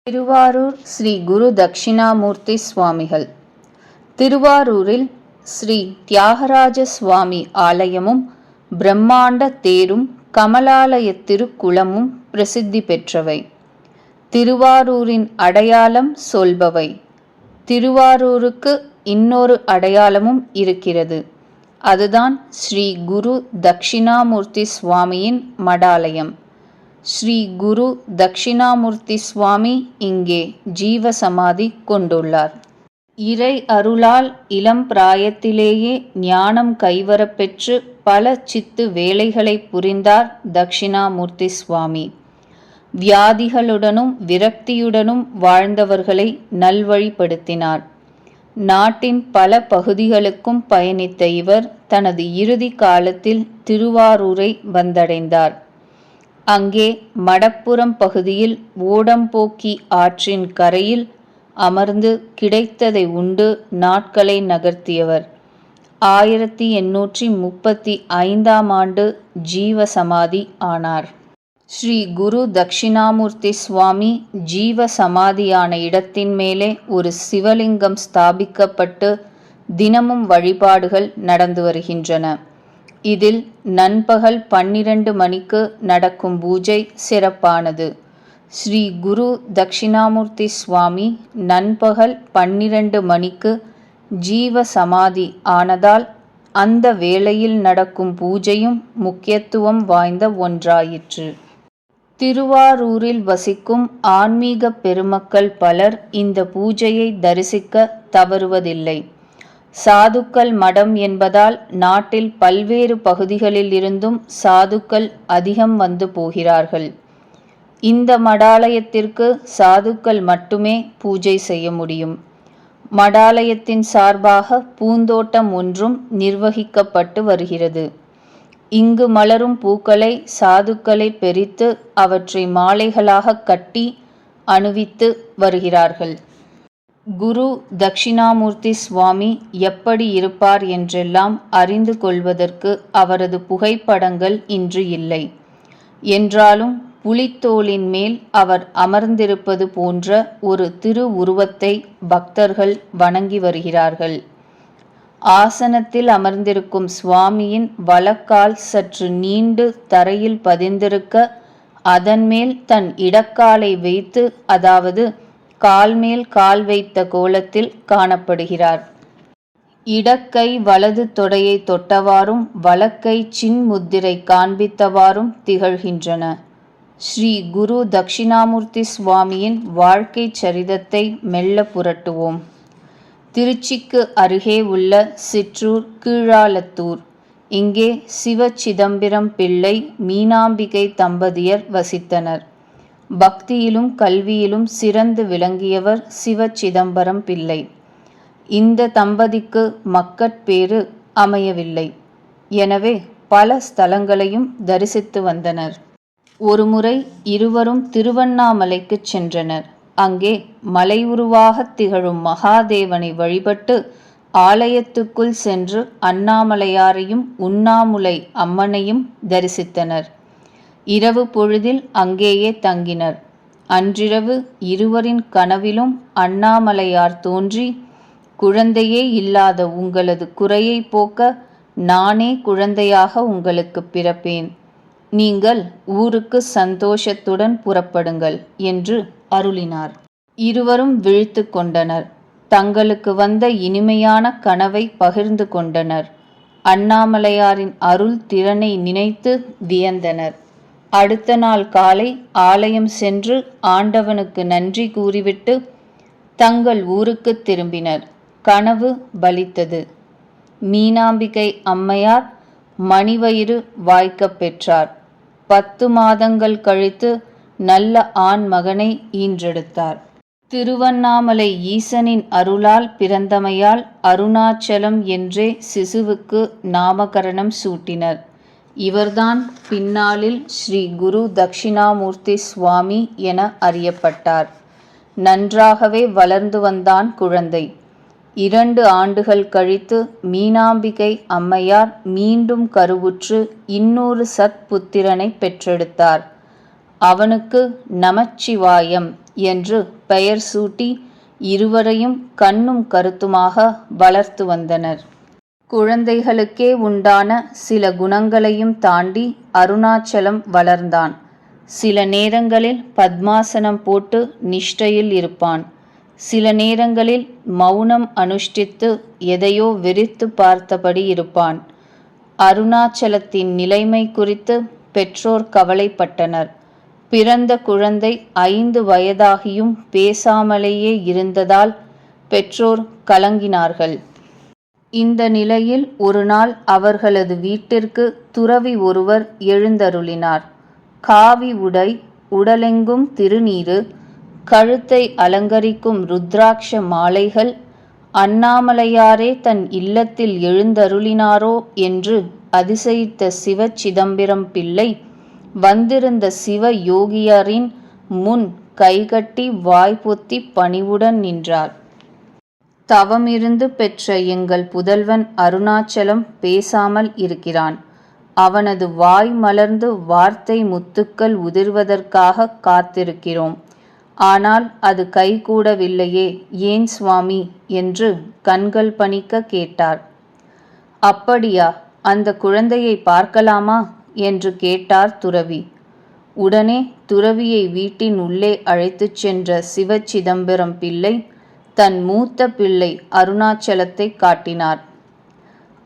திருவாரூர் ஸ்ரீ குரு தட்சிணாமூர்த்தி சுவாமிகள். திருவாரூரில் ஸ்ரீ தியாகராஜ சுவாமி ஆலயமும் பிரம்மாண்ட தேரும் கமலாலய திருக்குளமும் பிரசித்தி பெற்றவை. திருவாரூரின் அடையாளம் சொல்பவை. திருவாரூருக்கு இன்னொரு அடையாளமும் இருக்கிறது. அதுதான் ஸ்ரீ குரு தட்சிணாமூர்த்தி சுவாமியின் மடாலயம். ஸ்ரீ குரு தட்சிணாமூர்த்தி சுவாமி இங்கே ஜீவசமாதி கொண்டுள்ளார். இறை அருளால் இளம் பிராயத்திலேயே ஞானம் கைவரப்பெற்று பல சித்து வேலைகளை புரிந்தார் தட்சிணாமூர்த்தி சுவாமி. வியாதிகளுடனும் விரக்தியுடனும் வாழ்ந்தவர்களை நல்வழிப்படுத்தினார். நாட்டின் பல பகுதிகளுக்கும் பயணித்த இவர் தனது இறுதி காலத்தில் திருவாரூரை வந்தடைந்தார். அங்கே மடப்புறம் பகுதியில் ஓடம்போக்கி ஆற்றின் கரையில் அமர்ந்து கிடைத்ததை உண்டு நாட்களை நகர்த்தியவர் 1835 ஜீவசமாதி ஆனார். ஸ்ரீ குரு தட்சிணாமூர்த்தி சுவாமி ஜீவசமாதியான இடத்தின் மேலே ஒரு சிவலிங்கம் ஸ்தாபிக்கப்பட்டு தினமும் வழிபாடுகள் நடந்து வருகின்றன. இதில் நண்பகல் 12 மணிக்கு நடக்கும் பூஜை சிறப்பானது. ஸ்ரீ குரு தட்சிணாமூர்த்தி சுவாமி நண்பகல் 12 மணிக்கு ஜீவ சமாதி ஆனதால் அந்த வேளையில் நடக்கும் பூஜையும் முக்கியத்துவம் வாய்ந்த ஒன்றாயிற்று. திருவாரூரில் வசிக்கும் ஆன்மீக பெருமக்கள் பலர் இந்த பூஜையை தரிசிக்க தவறுவதில்லை. சாதுக்கள் மடம் என்பதால் நாட்டில் பல்வேறு பகுதிகளில் இருந்தும் சாதுக்கள் அதிகம் வந்து போகிறார்கள். இந்த மடாலயத்திற்கு சாதுக்கள் மட்டுமே பூஜை செய்ய முடியும். மடாலயத்தின் சார்பாக பூந்தோட்டம் ஒன்றும் நிர்வகிக்கப்பட்டு வருகிறது. இங்கு மலரும் பூக்களை சாதுக்களை பெரித்து அவற்றை மாலைகளாக கட்டி அணிவித்து வருகிறார்கள். குரு தட்சிணாமூர்த்தி சுவாமி எப்படி இருப்பார் என்றெல்லாம் அறிந்து கொள்வதற்கு அவரது புகைப்படங்கள் இன்று இல்லை. என்றாலும் புலித்தோலின் மேல் அவர் அமர்ந்திருப்பது போன்ற ஒரு திருவுருவத்தை பக்தர்கள் வணங்கி வருகிறார்கள். ஆசனத்தில் அமர்ந்திருக்கும் சுவாமியின் வலக்கால் சற்று நீண்டு தரையில் பதிந்திருக்க அதன் மேல் தன் இடக்காலை வைத்து, அதாவது கால் மேல் கால் வைத்த கோலத்தில் காணப்படுகிறார். இடக்கை வலது தொடையை தொட்டவாறும் வலக்கை சின்முத்திரை காண்பித்தவாறும் திகழ்கின்றன. ஸ்ரீ குரு தட்சிணாமூர்த்தி சுவாமியின் வாழ்க்கை சரிதத்தை மெல்ல புரட்டுவோம். திருச்சிக்கு அருகே உள்ள சிற்றூர் கீழாலத்தூர். இங்கே சிவ சிதம்பரம் பிள்ளை மீனாம்பிகை தம்பதியர் வசித்தனர். பக்தியிலும் கல்வியிலும் சிறந்து விளங்கியவர் சிவ சிதம்பரம் பிள்ளை. இந்த தம்பதிக்கு மக்கட்பேறு அமையவில்லை. எனவே பல ஸ்தலங்களையும் தரிசித்து வந்தனர். ஒருமுறை இருவரும் திருவண்ணாமலைக்கு சென்றனர். அங்கே மலை உருவாக திகழும் மகாதேவனை வழிபட்டு ஆலயத்துக்குள் சென்று அண்ணாமலையாரையும் உண்ணாமுலை அம்மனையும் தரிசித்தனர். இரவு பொழுதில் அங்கேயே தங்கினர். அன்றிரவு இருவரின் கனவிலும் அண்ணாமலையார் தோன்றி, குழந்தையே இல்லாத உங்களது குறையை போக்க நானே குழந்தையாக உங்களுக்கு பிறப்பேன். நீங்கள் ஊருக்கு சந்தோஷத்துடன் புறப்படுங்கள் என்று அருளினார். இருவரும் விழித்து கொண்டனர். தங்களுக்கு வந்த இனிமையான கனவை பகிர்ந்து கொண்டனர். அண்ணாமலையாரின் அருள் திறனை நினைத்து வியந்தனர். அடுத்த நாள் காலை ஆலயம் சென்று ஆண்டவனுக்கு நன்றி கூறிவிட்டு தங்கள் ஊருக்கு திரும்பினர். கனவு பலித்தது. மீனாம்பிகை அம்மையார் மணிவயிறு வாய்க்கப் பெற்றார். 10 மாதங்கள் கழித்து நல்ல ஆண் மகனை ஈன்றெடுத்தார். திருவண்ணாமலை ஈசனின் அருளால் பிறந்தமையால் அருணாச்சலம் என்றே சிசுவுக்கு நாமகரணம் சூட்டினர். இவர்தான் பின்னாளில் ஸ்ரீ குரு தட்சிணாமூர்த்தி சுவாமி என அறியப்பட்டார். நன்றாகவே வளர்ந்து வந்தான் குழந்தை. 2 ஆண்டுகள் கழித்து மீனாம்பிகை அம்மையார் மீண்டும் கருவுற்று இன்னொரு சத்புத்திரனை பெற்றெடுத்தார். அவனுக்கு நமச்சிவாயம் என்று பெயர் சூட்டி இருவரையும் கண்ணும் கருத்துமாக வளர்த்து வந்தனர். குழந்தைகளுக்கே உண்டான சில குணங்களையும் தாண்டி அருணாச்சலம் வளர்ந்தான். சில நேரங்களில் பத்மாசனம் போட்டு நிஷ்டையில் இருப்பான். சில நேரங்களில் மௌனம் அனுஷ்டித்து எதையோ வெறித்து பார்த்தபடி இருப்பான். அருணாச்சலத்தின் நிலைமை குறித்து பெற்றோர் கவலைப்பட்டனர். பிறந்த குழந்தை 5 வயதாகியும் பேசாமலேயே இருந்ததால் பெற்றோர் கலங்கினார்கள். இந்த நிலையில் ஒரு நாள் அவர்களது வீட்டிற்கு துறவி ஒருவர் எழுந்தருளினார். காவி உடை, உடலெங்கும் திருநீறு, கழுத்தை அலங்கரிக்கும் ருத்ராட்ச மாலைகள், அண்ணாமலையாரே தன் இல்லத்தில் எழுந்தருளினாரோ என்று அதிசயித்த சிவ சிதம்பரம் பிள்ளை வந்திருந்த சிவ யோகியரின் முன் கைகட்டி வாய்ப்பொத்தி பணிவுடன் நின்றார். தவமிருந்து பெற்ற எங்கள் புதல்வன் அருணாச்சலம் பேசாமல் இருக்கிறான். அவனது வாய் மலர்ந்து வார்த்தை முத்துக்கள் உதிர்வதற்காக காத்திருக்கிறோம். ஆனால் அது கைகூடவில்லையே, ஏன் சுவாமி என்று கண்கள் பனிக்க கேட்டார். அப்படியா, அந்த குழந்தையை பார்க்கலாமா என்று கேட்டார் துறவி. உடனே துறவியை வீட்டின் உள்ளே அழைத்துச் சென்ற சிவ சிதம்பரம் பிள்ளை தன் மூத்த பிள்ளை அருணாச்சலத்தை காட்டினார்.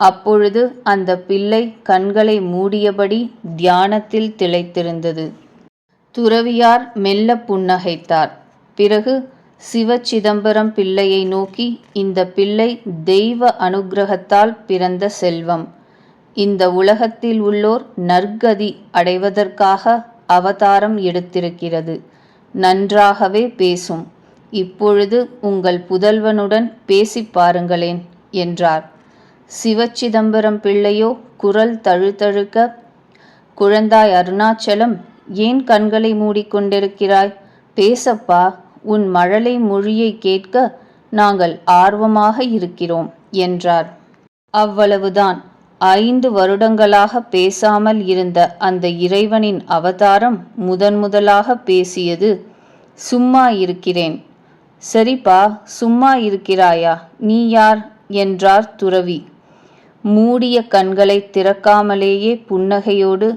அப்பொழுது அந்த பிள்ளை கண்களை மூடியபடி தியானத்தில் திளைத்திருந்தது. துறவியார் மெல்ல புன்னகைத்தார். பிறகு சிவ சிதம்பரம் பிள்ளையை நோக்கி, இந்த பிள்ளை தெய்வ அனுக்கிரகத்தால் பிறந்த செல்வம். இந்த உலகத்தில் உள்ளோர் நற்கதி அடைவதற்காக அவதாரம் எடுத்திருக்கிறது. நன்றாகவே பேசும். இப்பொழுது உங்கள் புதல்வனுடன் பேசிப் பாருங்களேன் என்றார். சிவச்சிதம்பரம் பிள்ளையோ குரல் தழுதழுக்க, குழந்தாய் அருணாச்சலம், ஏன் கண்களை மூடிக்கொண்டிருக்கிறாய்? பேசப்பா, உன் மழலை மொழியை கேட்க நாங்கள் ஆர்வமாக இருக்கிறோம் என்றார். அவ்வளவுதான். 5 வருடங்களாக பேசாமல் இருந்த அந்த இறைவனின் அவதாரம் முதன்முதலாக பேசியது. சும்மா இருக்கிறேன். சரிப்பா, சும்மா இருக்கிறாயா? நீ யார் என்றார் துறவி. மூடிய கண்களை திறக்காமலேயே புன்னகையோடு,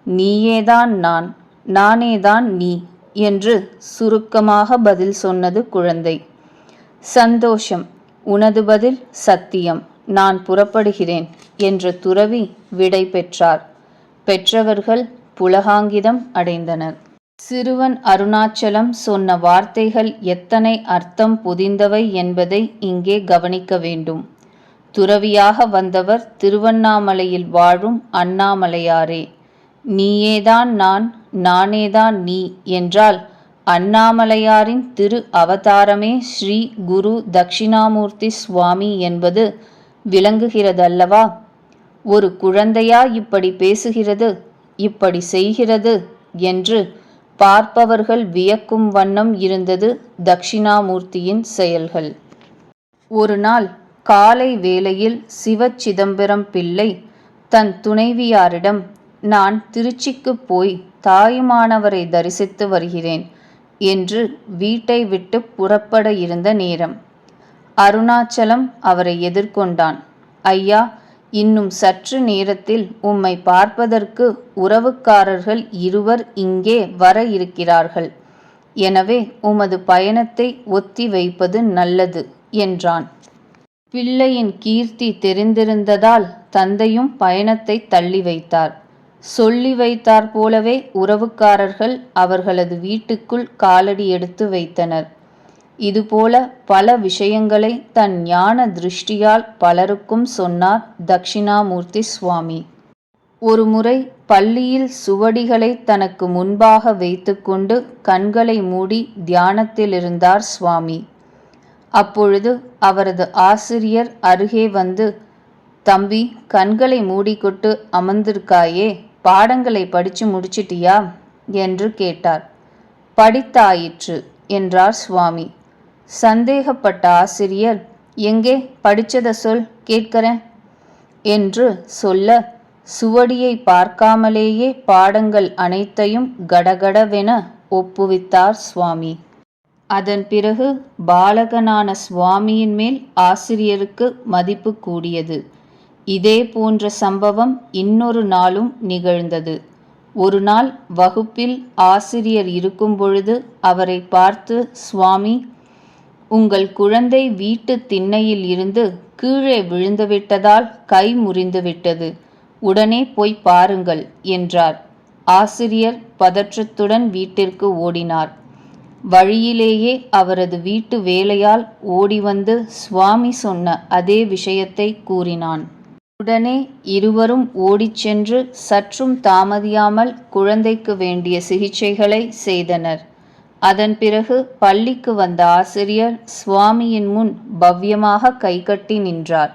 நீயேதான் நான், நானேதான் நீ என்று சுருக்கமாக பதில் சொன்னது குழந்தை. சந்தோஷம். உனது பதில் சத்தியம். நான் புறப்படுகிறேன் என்று துறவி விடை பெற்றார். பெற்றவர்கள் புலகாங்கிதம் அடைந்தனர். சிறுவன் அருணாச்சலம் சொன்ன வார்த்தைகள் எத்தனை அர்த்தம் பொதிந்தவை என்பதை இங்கே கவனிக்க வேண்டும். துறவியாக வந்தவர் திருவண்ணாமலையில் வாழும் அண்ணாமலையாரே. நீயேதான் நான், நானேதான் நீ என்றால் அண்ணாமலையாரின் திரு அவதாரமே ஸ்ரீ குரு தட்சிணாமூர்த்தி சுவாமி என்பது விளங்குகிறதல்லவா? ஒரு குழந்தையா இப்படி பேசுகிறது, இப்படி செய்கிறது என்று பார்ப்பவர்கள் வியக்கும் வண்ணம் இருந்தது தட்சிணாமூர்த்தியின் செயல்கள். ஒரு நாள் காலை வேளையில் சிவ சிதம்பரம் பிள்ளை தன் துணைவியாரிடம், நான் திருச்சிக்கு போய் தாயுமானவரை தரிசித்து வருகிறேன் என்று வீட்டை விட்டு புறப்பட இருந்த நேரம் அருணாச்சலம் அவரை எதிர்கொண்டான். ஐயா, இன்னும் சற்று நேரத்தில் உம்மை பார்ப்பதற்கு உறவுக்காரர்கள் 2 இங்கே வர இருக்கிறார்கள். எனவே உமது பயணத்தை ஒத்தி வைப்பது நல்லது என்றான். பிள்ளையின் கீர்த்தி தெரிந்திருந்ததால் தந்தையும் பயணத்தை தள்ளி வைத்தார். சொல்லி வைத்தார் போலவே உறவுக்காரர்கள் அவர்களது வீட்டுக்குள் காலடி எடுத்து வைத்தனர். இதுபோல பல விஷயங்களை தன் ஞான திருஷ்டியால் பலருக்கும் சொன்னார் தட்சிணாமூர்த்தி சுவாமி. ஒருமுறை பள்ளியில் சுவடிகளை தனக்கு முன்பாக வைத்துக்கொண்டு கண்களை மூடி தியானத்தில் இருந்தார் சுவாமி. அப்பொழுது அவரது ஆசிரியர் அருகே வந்து, தம்பி, கண்களை மூடிக்கொண்டு அமர்ந்திருக்காயே, பாடங்களை படிச்சு முடிச்சிட்டியா என்று கேட்டார். படித்தாயிற்று என்றார் சுவாமி. சந்தேகப்பட்ட ஆசிரியர், எங்கே படிச்சத சொல், கேட்கிறேன் என்று சொல்ல, சுவடியை பார்க்காமலேயே பாடங்கள் அனைத்தையும் கடகடவென ஒப்புவித்தார் சுவாமி. அதன் பிறகு பாலகனான சுவாமியின் மேல் ஆசிரியருக்கு மதிப்பு கூடியது. இதே போன்ற சம்பவம் இன்னொரு நாளும் நிகழ்ந்தது. ஒரு நாள் வகுப்பில் ஆசிரியர் இருக்கும் பொழுது அவரை பார்த்து, சுவாமி, உங்கள் குழந்தை வீட்டு திண்ணையில் இருந்து கீழே விழுந்துவிட்டதால் கை முறிந்துவிட்டது, உடனே போய் பாருங்கள் என்றார். ஆசிரியர் பதற்றத்துடன் வீட்டிற்கு ஓடினார். வழியிலேயே அவரது வீட்டு வேலையால் ஓடிவந்து சுவாமி சொன்ன அதே விஷயத்தை கூறினான். உடனே இருவரும் ஓடிச் சென்று சற்றும் தாமதியாமல் குழந்தைக்கு வேண்டிய சிகிச்சைகளை செய்தனர். அதன் பிறகு பள்ளிக்கு வந்த ஆசிரியர் சுவாமியின் முன் பவ்யமாக கைகட்டி நின்றார்.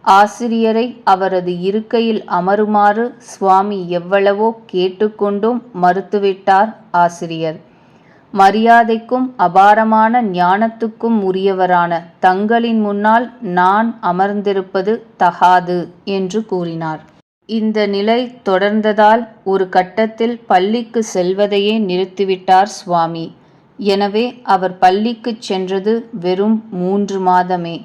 ஆசிரியரை அவரது இருக்கையில் அமருமாறு சுவாமி எவ்வளவோ கேட்டுக்கொண்டும் மறுத்துவிட்டார் ஆசிரியர். மரியாதைக்கும் அபாரமான ஞானத்துக்கும் உரியவரான தங்களின் முன்னால் நான் அமர்ந்திருப்பது தகாது என்று கூறினார். இந்த நிலை தொடர்ந்ததால் ஒரு கட்டத்தில் பள்ளிக்கு செல்வதையே நிறுத்திவிட்டார் சுவாமி. எனவே அவர் பள்ளிக்குச் சென்றது வெறும் 3 மாதமே.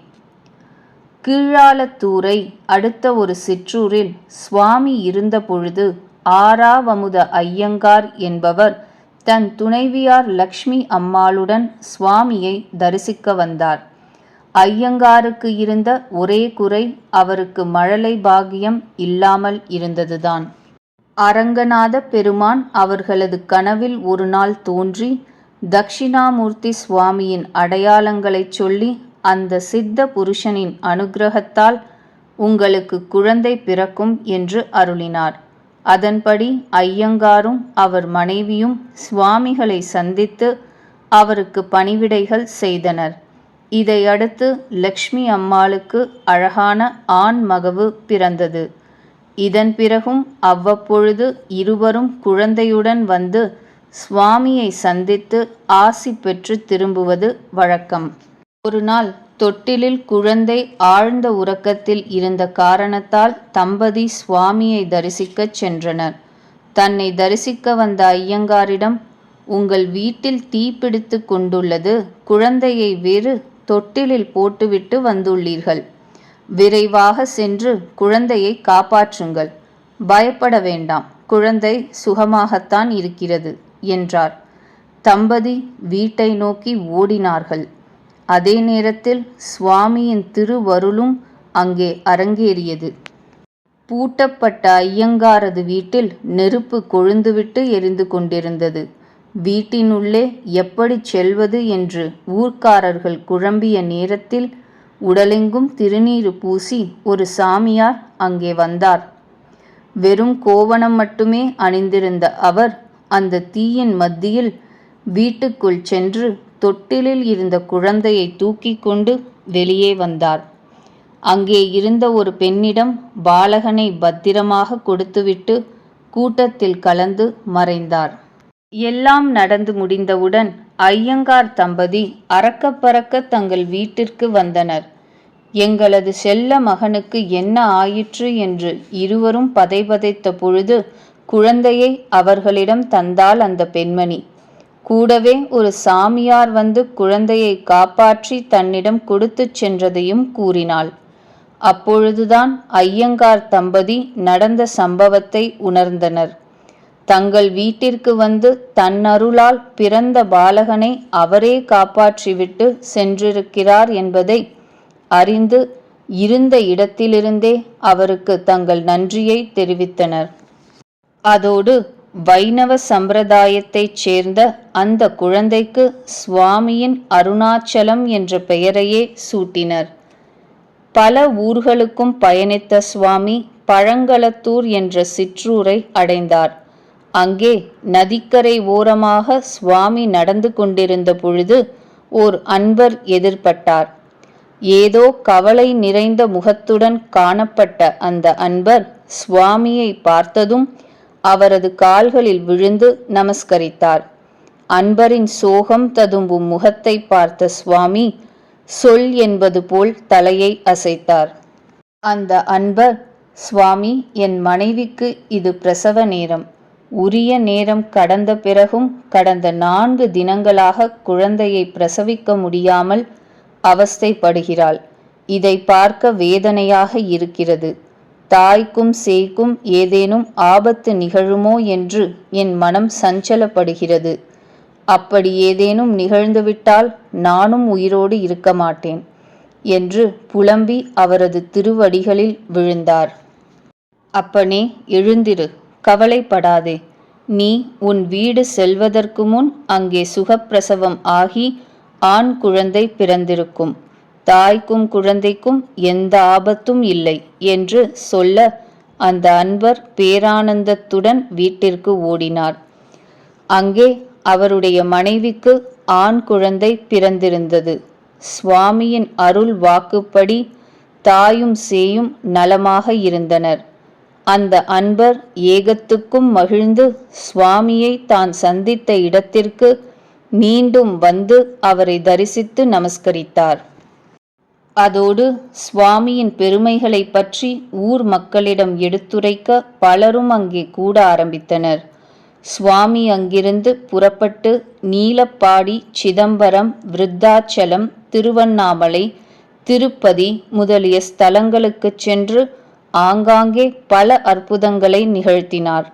கீழாலத்தூரை அடுத்த ஒரு சிற்றூரில் சுவாமி இருந்தபொழுது ஆறாவமுத ஐயங்கார் என்பவர் தன் துணைவியார் லக்ஷ்மி அம்மாளுடன் சுவாமியை தரிசிக்க வந்தார். ஐயங்காருக்கு இருந்த ஒரே குறை அவருக்கு மழலை பாக்கியம் இல்லாமல் இருந்ததுதான். அரங்கநாத பெருமான் அவர்களது கனவில் ஒரு நாள் தோன்றி தக்ஷிணாமூர்த்தி சுவாமியின் அடையாளங்களைச் சொல்லி, அந்த சித்த புருஷனின் அனுக்கிரகத்தால் உங்களுக்கு குழந்தை பிறக்கும் என்று அருளினார். அதன்படி ஐயங்காரும் அவர் மனைவியும் சுவாமிகளை சந்தித்து அவருக்கு பணிவிடைகள் செய்தனர். இதையடுத்து லக்ஷ்மி அம்மாளுக்கு அழகான ஆண் மகவு பிறந்தது. இதன் பிறகும் அவ்வப்பொழுது இருவரும் குழந்தையுடன் வந்து சுவாமியை சந்தித்து ஆசி பெற்று திரும்புவது வழக்கம். ஒரு நாள் தொட்டிலில் குழந்தை ஆழ்ந்த உறக்கத்தில் இருந்த காரணத்தால் தம்பதி சுவாமியை தரிசிக்கச் சென்றனர். தன்னை தரிசிக்க வந்த ஐயங்காரிடம், உங்கள் வீட்டில் தீப்பிடித்து கொண்டுள்ளது, குழந்தையை வேறு தொட்டிலில் போட்டுவிட்டு வந்துள்ளீர்கள். விரைவாக சென்று குழந்தையை காப்பாற்றுங்கள். பயப்பட வேண்டாம், குழந்தை சுகமாகத்தான் இருக்கிறது என்றார். தம்பதி வீட்டை நோக்கி ஓடினார்கள். அதே நேரத்தில் சுவாமியின் திருவருளும் அங்கே அரங்கேறியது. பூட்டப்பட்ட ஐயங்காரது வீட்டில் நெருப்பு கொழுந்துவிட்டு எரிந்து கொண்டிருந்தது. வீட்டினுள்ளே எப்படி செல்வது என்று ஊர்க்காரர்கள் குழம்பிய நேரத்தில் உடலெங்கும் திருநீறு பூசி ஒரு சாமியார் அங்கே வந்தார். வெறும் கோவணம் மட்டுமே அணிந்திருந்த அவர் அந்த தீயின் மத்தியில் வீட்டுக்குள் சென்று தொட்டிலில் இருந்த குழந்தையை தூக்கி கொண்டு வெளியே வந்தார். அங்கே இருந்த ஒரு பெண்ணிடம் பாலகனை பத்திரமாக கொடுத்துவிட்டு கூட்டத்தில் கலந்து மறைந்தார். எல்லாம் நடந்து முடிந்தவுடன் ஐயங்கார் தம்பதி அறக்கப்பறக்க தங்கள் வீட்டிற்கு வந்தனர். எங்களது செல்ல மகனுக்கு என்ன ஆயிற்று என்று இருவரும் பதைபதைத்த பொழுது குழந்தையை அவர்களிடம் தந்தாள் அந்த பெண்மணி. கூடவே ஒரு சாமியார் வந்து குழந்தையை காப்பாற்றி தன்னிடம் கொடுத்துச் சென்றதையும் கூறினாள். அப்பொழுதுதான் ஐயங்கார் தம்பதி நடந்த சம்பவத்தை உணர்ந்தனர். தங்கள் வீட்டிற்கு வந்து தன்னருளால் பிறந்த பாலகனை அவரே காப்பாற்றிவிட்டு சென்றிருக்கிறார் என்பதை அறிந்து இருந்த இடத்திலிருந்தே அவருக்கு தங்கள் நன்றியை தெரிவித்தனர். அதோடு வைணவ சம்பிரதாயத்தைச் சேர்ந்த அந்த குழந்தைக்கு சுவாமியின் அருணாச்சலம் என்ற பெயரையே சூட்டினர். பல ஊர்களுக்கும் பயணித்த சுவாமி பழங்களத்தூர் என்ற சிற்றூரை அடைந்தார். அங்கே நதிக்கரை ஓரமாக சுவாமி நடந்து கொண்டிருந்த பொழுது ஓர் அன்பர் எதிர்பட்டார். ஏதோ கவலை நிறைந்த முகத்துடன் காணப்பட்ட அந்த அன்பர் சுவாமியை பார்த்ததும் அவரது கால்களில் விழுந்து நமஸ்கரித்தார். அன்பரின் சோகம் ததும்பும் முகத்தை பார்த்த சுவாமி சொல் என்பது போல் தலையை அசைத்தார். அந்த அன்பர், சுவாமி, என் மனைவிக்கு இது பிரசவ நேரம். உரிய நேரம் கடந்த பிறகும் கடந்த 4 தினங்களாக குழந்தையை பிரசவிக்க முடியாமல் அவஸ்தைப்படுகிறாள். இதை பார்க்க வேதனையாக இருக்கிறது. தாய்க்கும் சேய்க்கும் ஏதேனும் ஆபத்து நிகழுமோ என்று என் மனம் சஞ்சலப்படுகிறது. அப்படி ஏதேனும் நிகழ்ந்துவிட்டால் நானும் உயிரோடு இருக்க மாட்டேன் என்று புலம்பி அவரது திருவடிகளில் விழுந்தார். அப்பனே, எழுந்திரு, கவலைப்படாதே. நீ உன் வீடு செல்வதற்கு முன் அங்கே சுகப்பிரசவம் ஆகி ஆண் குழந்தை பிறந்திருக்கும். தாய்க்கும் குழந்தைக்கும் எந்த ஆபத்தும் இல்லை என்று சொல்ல அந்த அன்பர் பேரானந்தத்துடன் வீட்டிற்கு ஓடினார். அங்கே அவருடைய மனைவிக்கு ஆண் குழந்தை பிறந்திருந்தது. சுவாமியின் அருள் வாக்குப்படி தாயும் சேயும் நலமாக இருந்தனர். அந்த அன்பர் ஏகத்துக்கும் மகிழ்ந்து சுவாமியை தான் சந்தித்த இடத்திற்கு மீண்டும் வந்து அவரை தரிசித்து நமஸ்கரித்தார். அதோடு சுவாமியின் பெருமைகளை பற்றி ஊர் மக்களிடம் எடுத்துரைக்க பலரும் அங்கே கூட ஆரம்பித்தனர். சுவாமி அங்கிருந்து புறப்பட்டு நீலப்பாடி, சிதம்பரம், விருத்தாச்சலம், திருவண்ணாமலை, திருப்பதி முதலிய ஸ்தலங்களுக்குச் சென்று ஆங்காங்கே பல அற்புதங்களை நிகழ்த்தினார்.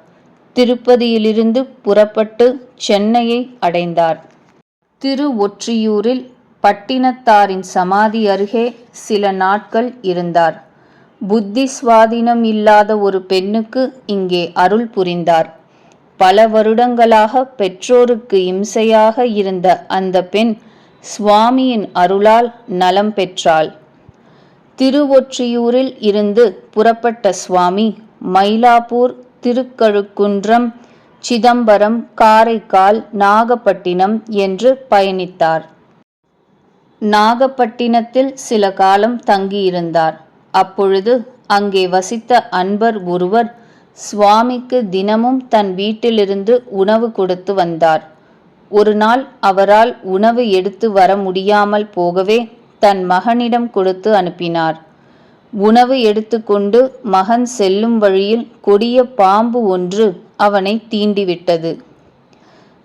திருப்பதியிலிருந்து புறப்பட்டு சென்னையை அடைந்தார். திருவொற்றியூரில் பட்டினத்தாரின் சமாதி அருகே சில நாட்கள் இருந்தார். புத்தி சுவாதீனம் இல்லாத ஒரு பெண்ணுக்கு இங்கே அருள் புரிந்தார். பல வருடங்களாக பெற்றோருக்கு இம்சையாக இருந்த அந்த பெண் சுவாமியின் அருளால் நலம் பெற்றாள். திருவொற்றியூரில் இருந்து புறப்பட்ட சுவாமி மயிலாப்பூர், திருக்கழுக்குன்றம், சிதம்பரம், காரைக்கால், நாகப்பட்டினம் என்று பயணித்தார். நாகப்பட்டினத்தில் சில காலம் தங்கியிருந்தார். அப்பொழுது அங்கே வசித்த அன்பர் ஒருவர் சுவாமிக்கு தினமும் தன் வீட்டிலிருந்து உணவு கொடுத்து வந்தார். ஒரு நாள் அவரால் உணவு எடுத்து வர முடியாமல் போகவே தன் மகனிடம் கொடுத்து அனுப்பினார். உணவு எடுத்துக்கொண்டு மகன் செல்லும் வழியில் கொடிய பாம்பு ஒன்று அவனை தீண்டிவிட்டது.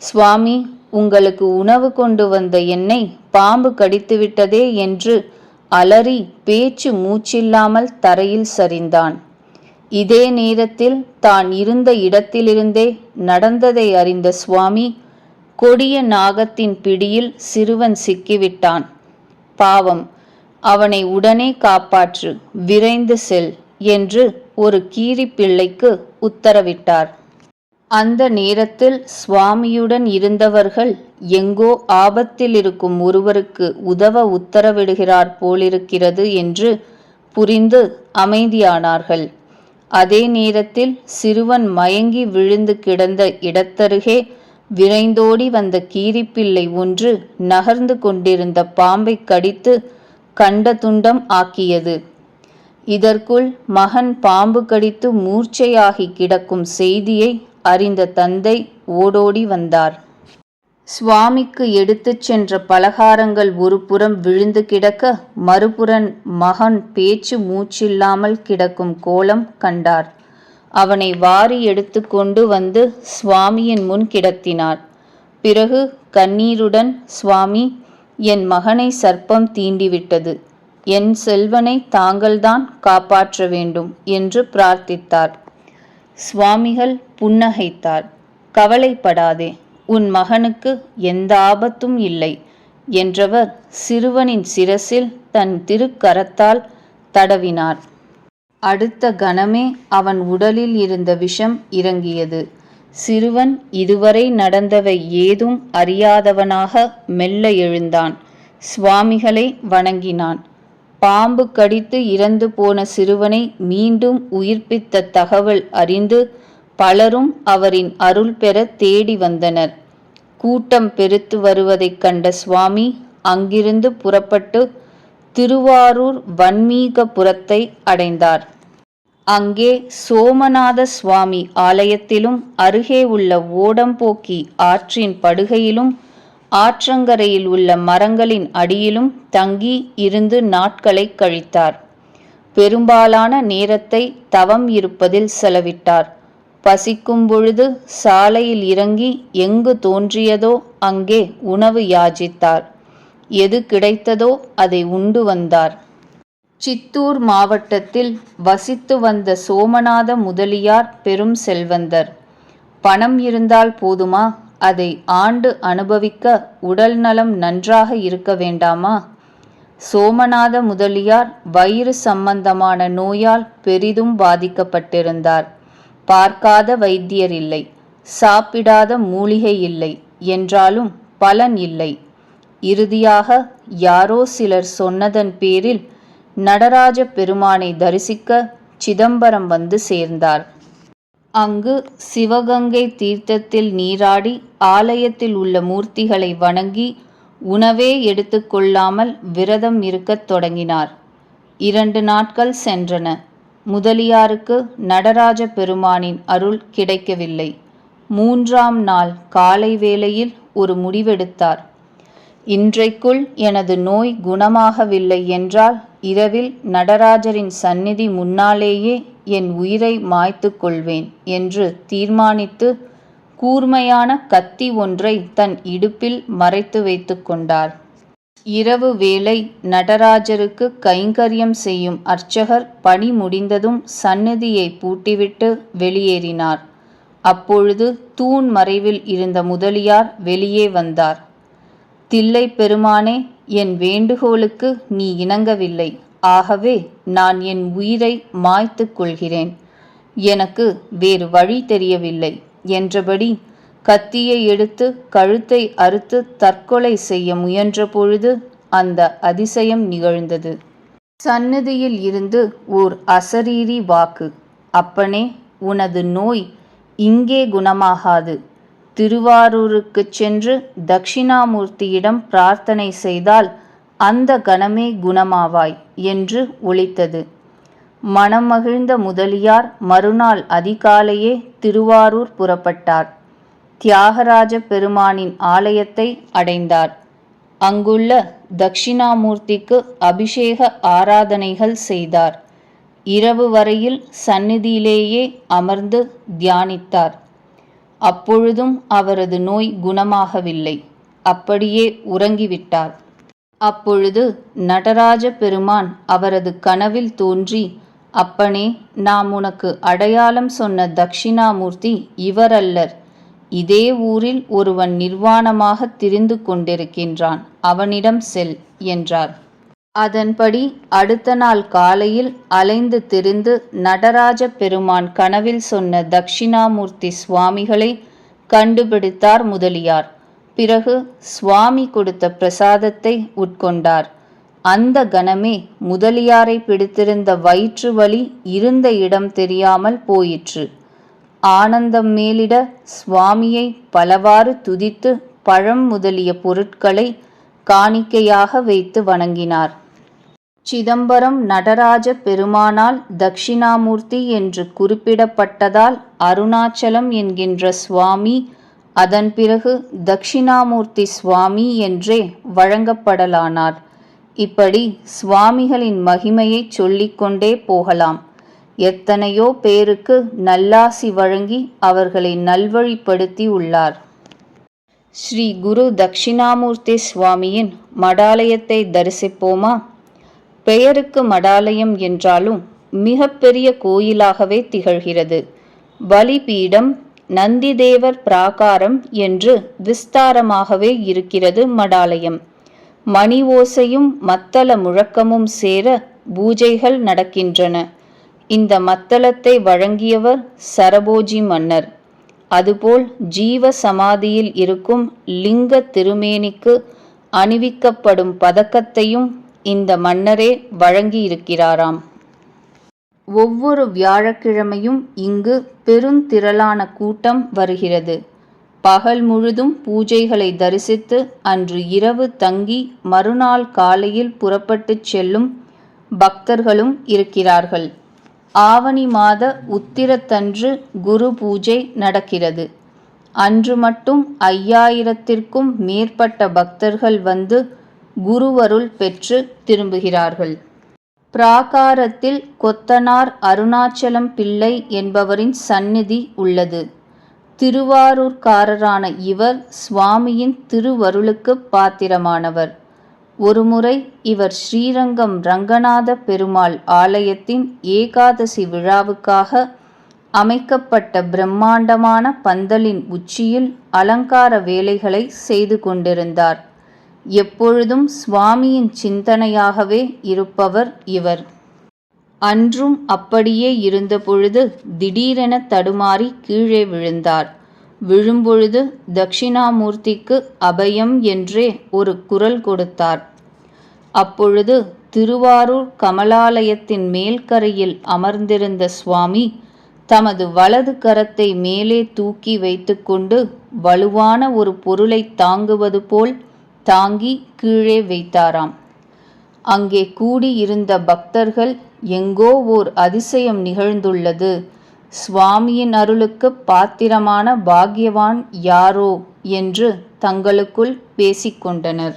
சுவாமி, உங்களுக்கு உணவு கொண்டு வந்த என்னை பாம்பு கடித்துவிட்டதே என்று அலறி பேச்சு மூச்சில்லாமல் தரையில் சரிந்தான். இதே நேரத்தில் தான் இருந்த இடத்திலிருந்தே நடந்ததை அறிந்த சுவாமி, கொடிய நாகத்தின் பிடியில் சிறுவன் சிக்கிவிட்டான். பாவம், அவனை உடனே காப்பாற்று, விரைந்து செல் என்று ஒரு கீரி பிள்ளைக்கு உத்தரவிட்டார். அந்த நேரத்தில் சுவாமியுடன் இருந்தவர்கள் எங்கோ ஆபத்தில் இருக்கும் ஒருவருக்கு உதவ உத்தரவிடுகிறார் போலிருக்கிறது என்று புரிந்து அமைதியானார்கள். அதே நேரத்தில் சிறுவன் மயங்கி விழுந்து கிடந்த இடத்தருகே விரைந்தோடி வந்த கீரிப்பிள்ளை ஒன்று நகர்ந்து கொண்டிருந்த பாம்பை கடித்து கண்ட துண்டம் ஆக்கியது. இதற்குள் மகன் பாம்பு கடித்து மூர்ச்சையாகி கிடக்கும் செய்தியை அறிந்த தந்தை ஓடோடி வந்தார். சுவாமிக்கு எடுத்துச் சென்ற பலகாரங்கள் ஒரு புறம் விழுந்து கிடக்க, மறுபுறம் மகன் பேச்சு மூச்சில்லாமல் கிடக்கும் கோலம் கண்டார். அவனை வாரி எடுத்து கொண்டு வந்து சுவாமியின் முன் கிடத்தினார். பிறகு கண்ணீருடன், சுவாமி, என் மகனை சர்ப்பம் தீண்டிவிட்டது. என் செல்வனை தாங்கள்தான் காப்பாற்ற வேண்டும் என்று பிரார்த்தித்தார். சுவாமிகள் புன்னகைத்தார். கவலைப்படாதே, உன் மகனுக்கு எந்த ஆபத்தும் இல்லை என்றவர் சிறுவனின் சிரசில் தன் திருக்கரத்தால் தடவினார். அடுத்த கணமே அவன் உடலில் இருந்த விஷம் இறங்கியது. சிறுவன் இதுவரை நடந்தவை ஏதும் அறியாதவனாக மெல்ல எழுந்தான். சுவாமிகளை வணங்கினான். பாம்பு கடித்து இறந்து போன சிறுவனை மீண்டும் உயிர்ப்பித்த தகவல் அறிந்து பலரும் அவரின் அருள் பெற தேடி வந்தனர். கூட்டம் பெருத்து வருவதைக் கண்ட சுவாமி அங்கிருந்து புறப்பட்டு திருவாரூர் வன்மீகபுரத்தை அடைந்தார். அங்கே சோமநாத சுவாமி ஆலயத்திலும் அருகே உள்ள ஓடம்போக்கி ஆற்றின் படுகையிலும் ஆற்றங்கரையில் உள்ள மரங்களின் அடியிலும் தங்கி இருந்து நாட்களை கழித்தார். பெரும்பாலான நேரத்தை தவம் இருப்பதில் செலவிட்டார். பசிக்கும் பொழுது சாலையில் இறங்கி எங்கு தோன்றியதோ அங்கே உணவு யாசித்தார். எது கிடைத்ததோ அதை உண்டு வந்தார். சித்தூர் மாவட்டத்தில் வசித்து வந்த சோமநாத முதலியார் பெரும் செல்வந்தர். பணம் இருந்தால் போதுமா? அதை ஆண்டு அனுபவிக்க உடல் நலம் நன்றாக இருக்க வேண்டாமா? சோமநாத முதலியார் வயிறு சம்பந்தமான நோயால் பெரிதும் பாதிக்கப்பட்டிருந்தார். பார்க்காத வைத்தியர் இல்லை, சாப்பிடாத மூலிகை இல்லை என்றாலும் பலன் இல்லை. இறுதியாக யாரோ சிலர் சொன்னதன் பேரில் நடராஜ பெருமானை தரிசிக்க சிதம்பரம் வந்து சேர்ந்தார். அங்கு சிவகங்கை தீர்த்தத்தில் நீராடி ஆலயத்தில் உள்ள மூர்த்திகளை வணங்கி உணவே எடுத்துக்கொள்ளாமல் விரதம் இருக்கத் தொடங்கினார். 2 நாட்கள் சென்றன. முதலியாருக்கு நடராஜ பெருமானின் அருள் கிடைக்கவில்லை. 3ஆம் நாள் காலை வேளையில் ஒரு முடிவெடுத்தார். இன்றைக்குள் எனது நோய் குணமாகவில்லை என்றால் இரவில் நடராஜரின் சந்நிதி முன்னாலேயே என் உயிரை மாய்த்து கொள்வேன் என்று தீர்மானித்து கூர்மையான கத்தி ஒன்றை தன் இடுப்பில் மறைத்து வைத்து கொண்டார். இரவு வேளை நடராஜருக்கு கைங்கரியம் செய்யும் அர்ச்சகர் பணி முடிந்ததும் சந்நிதியை பூட்டிவிட்டு வெளியேறினார். அப்பொழுது தூண் மறைவில் இருந்த முதலியார் வெளியே வந்தார். தில்லை பெருமானே, என் வேண்டுகோளுக்கு நீ இணங்கவில்லை. ஆகவே நான் என் உயிரை மாய்த்து கொள்கிறேன். எனக்கு வேறு வழி தெரியவில்லை என்றபடி கத்தியை எடுத்து கழுத்தை அறுத்து தற்கொலை செய்ய முயன்ற பொழுது அந்த அதிசயம் நிகழ்ந்தது. சந்நிதியில் இருந்து ஓர் அசரீரி வாக்கு, அப்பனே, உனது நோய் இங்கே குணமாகாது. திருவாரூருக்குச் சென்று தட்சிணாமூர்த்தியிடம் பிரார்த்தனை செய்தால் அந்த கணமே குணமாவாய் என்று ஒலித்தது. மனம் மகிழ்ந்த முதலியார் மறுநாள் அதிகாலையே திருவாரூர் புறப்பட்டார். தியாகராஜ பெருமானின் ஆலயத்தை அடைந்தார். அங்குள்ள தட்சிணாமூர்த்திக்கு அபிஷேக ஆராதனைகள் செய்தார். இரவு வரையில் சந்நிதியிலேயே அமர்ந்து தியானித்தார். அப்பொழுதும் அவரது நோய் குணமாகவில்லை. அப்படியே உறங்கிவிட்டார். அப்பொழுது நடராஜ பெருமான் அவரது கனவில் தோன்றி, அப்பனே, நாம் உனக்கு அடையாளம் சொன்ன தட்சிணாமூர்த்தி இவரல்லர். இதே ஊரில் ஒருவன் நிர்வாணமாக திரிந்து கொண்டிருக்கின்றான், அவனிடம் செல் என்றார். அதன்படி அடுத்த நாள் காலையில் அலைந்து திரிந்து நடராஜ பெருமான் கனவில் சொன்ன தட்சிணாமூர்த்தி சுவாமிகளை கண்டுபிடித்தார் முதலியார். பிறகு சுவாமி கொடுத்த பிரசாதத்தை உட்கொண்டார். அந்த கணமே முதலியாரை பிடித்திருந்த வயிற்று வலி இருந்த இடம் தெரியாமல் போயிற்று. ஆனந்தம் மேலிட சுவாமியை பலவாறு துதித்து பழம் முதலிய பொருட்களை காணிக்கையாக வைத்து வணங்கினார். சிதம்பரம் நடராஜ பெருமானால் தட்சிணாமூர்த்தி என்று குறிப்பிடப்பட்டதால் அருணாச்சலம் என்கின்ற சுவாமி அதன் பிறகு தட்சிணாமூர்த்தி சுவாமி என்றே வழங்கப்படலானார். இப்படி சுவாமிகளின் மகிமையை சொல்லிக்கொண்டே போகலாம். எத்தனையோ பேருக்கு நல்லாசி வழங்கி அவர்களை நல்வழிப்படுத்தி உள்ளார். ஸ்ரீ குரு தட்சிணாமூர்த்தி சுவாமியின் மடாலயத்தை தரிசிப்போமா? பெயருக்கு மடாலயம் என்றாலும் மிகப்பெரிய கோயிலாகவே திகழ்கிறது. பலிபீடம், நந்திதேவர் பிராகாரம் என்று விஸ்தாரமாகவே இருக்கிறது மடாலயம். மணி ஓசையும் மத்தள முழக்கமும் சேர பூஜைகள் நடக்கின்றன. இந்த மத்தளத்தை வழங்கியவர் சரபோஜி மன்னர். அதுபோல் ஜீவ சமாதியில் இருக்கும் லிங்க திருமேனிக்கு அணிவிக்கப்படும் பதக்கத்தையும் இந்த மன்னரே வழங்கியிருக்கிறாராம். ஒவ்வொரு வியாழக்கிழமையும் இங்கு பெருந்திரளான கூட்டம் வருகிறது. பகல் முழுதும் பூஜைகளை தரிசித்து அன்று இரவு தங்கி மறுநாள் காலையில் புறப்பட்டுச் செல்லும் பக்தர்களும் இருக்கிறார்கள். ஆவணி மாத உத்திரத்தன்று குரு பூஜை நடக்கிறது. அன்று மட்டும் 5000த்திற்கும் மேற்பட்ட பக்தர்கள் வந்து குருவருள் பெற்று திரும்புகிறார்கள். பிராகாரத்தில் கொத்தனார் அருணாச்சலம் பிள்ளை என்பவரின் சந்நிதி உள்ளது. திருவாரூர்காரரான இவர் சுவாமியின் திருவருளுக்குப் பாத்திரமானவர். ஒருமுறை இவர் ஸ்ரீரங்கம் ரங்கநாத பெருமாள் ஆலயத்தின் ஏகாதசி விழாவுக்காக அமைக்கப்பட்ட பிரம்மாண்டமான பந்தலின் உச்சியில் அலங்கார வேலைகளை செய்து கொண்டிருந்தார். எப்பொழுதும் சுவாமியின் சிந்தனையாகவே இருப்பவர் இவர். அன்றும் அப்படியே இருந்தபொழுது திடீரென தடுமாறி கீழே விழுந்தார். விழும்பொழுது தட்சிணாமூர்த்திக்கு அபயம் என்றே ஒரு குரல் கொடுத்தார். அப்பொழுது திருவாரூர் கமலாலயத்தின் மேல்கரையில் அமர்ந்திருந்த சுவாமி தமது வலது கரத்தை மேலே தூக்கி வைத்துக்கொண்டு வலுவான ஒரு பொருளை தாங்குவது போல் தாங்கி கீழே வைத்தாராம். அங்கே கூடியிருந்த பக்தர்கள், எங்கோ ஓர் அதிசயம் நிகழ்ந்துள்ளது, சுவாமியின் அருளுக்கு பாத்திரமான பாக்யவான் யாரோ என்று தங்களுக்குள் பேசிக்கொண்டனர்.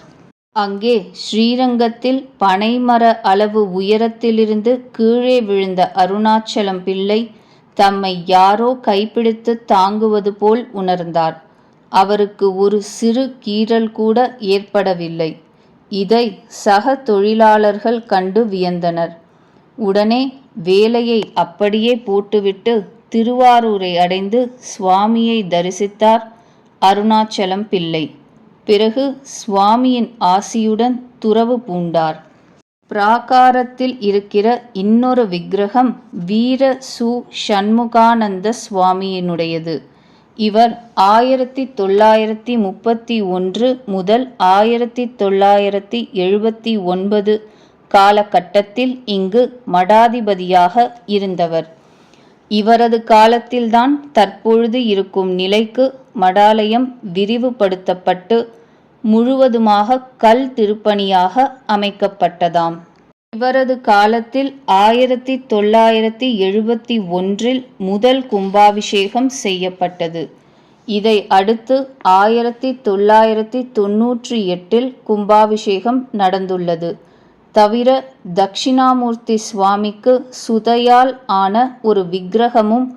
அங்கே ஸ்ரீரங்கத்தில் பனைமர அளவு உயரத்திலிருந்து கீழே விழுந்த அருணாச்சலம் பிள்ளை தம்மை யாரோ கைப்பிடித்து தாங்குவது போல் உணர்ந்தார். அவருக்கு ஒரு சிறு கீறல் கூட ஏற்படவில்லை. இதை சக தொழிலாளர்கள் கண்டு வியந்தனர். உடனே வேலையை அப்படியே போட்டுவிட்டு திருவாரூரை அடைந்து சுவாமியை தரிசித்தார் அருணாச்சலம் பிள்ளை. பிறகு சுவாமியின் ஆசியுடன் துறவு பூண்டார். பிராகாரத்தில் இருக்கிற இன்னொரு விக்கிரகம் வீர சு சண்முகானந்த சுவாமியினுடையது. இவர் 1931 முதல் 1979 காலகட்டத்தில் இங்கு மடாதிபதியாக இருந்தவர். இவரது காலத்தில்தான் தற்பொழுது இருக்கும் நிலைக்கு மடாலயம் விரிவுபடுத்தப்பட்டு முழுவதுமாக கல் திருப்பணியாக அமைக்கப்பட்டதாம். இவரது காலத்தில் 1971 முதல் கும்பாபிஷேகம் செய்யப்பட்டது. இதை அடுத்து 1998 கும்பாபிஷேகம் நடந்துள்ளது. தவிர தட்சிணாமூர்த்தி சுவாமிக்கு சுதையால் ஆன ஒரு விக்கிரகமும்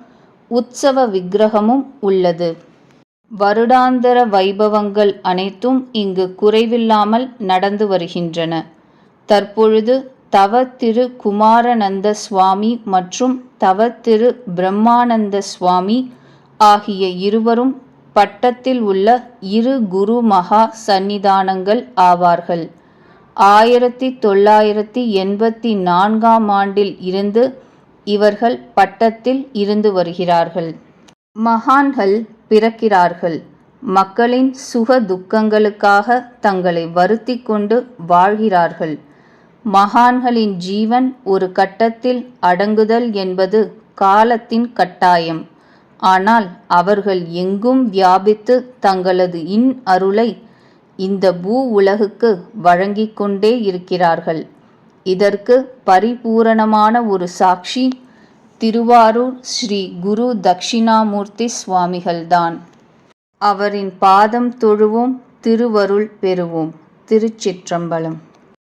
உற்சவ விக்கிரகமும் உள்ளது. வருடாந்திர வைபவங்கள் அனைத்தும் இங்கு குறைவில்லாமல் நடந்து வருகின்றன. தற்பொழுது தவ திரு குமாரானந்த சுவாமி மற்றும் தவ திரு பிரம்மானந்த சுவாமி ஆகிய இருவரும் பட்டத்தில் உள்ள இரு குரு மகா சந்நிதானங்கள் ஆவார்கள். 1984 இருந்து இவர்கள் பட்டத்தில் இருந்து வருகிறார்கள். மகான்கள் பிறக்கிறார்கள். மக்களின் சுக துக்கங்களுக்காக தங்களை வருத்தி கொண்டு வாழ்கிறார்கள். மகான்களின் ஜீவன் ஒரு கட்டத்தில் அடங்குதல் என்பது காலத்தின் கட்டாயம். ஆனால் அவர்கள் எங்கும் வியாபித்து தங்களது அருளை இந்த பூ உலகுக்கு வழங்கிக் கொண்டே இருக்கிறார்கள். இதற்கு பரிபூரணமான ஒரு சாட்சி திருவாரூர் ஸ்ரீ குரு தட்சிணாமூர்த்தி சுவாமிகள்தான். அவரின் பாதம் தொழுவோம், திருவருள் பெறுவோம். திருச்சிற்றம்பலம்.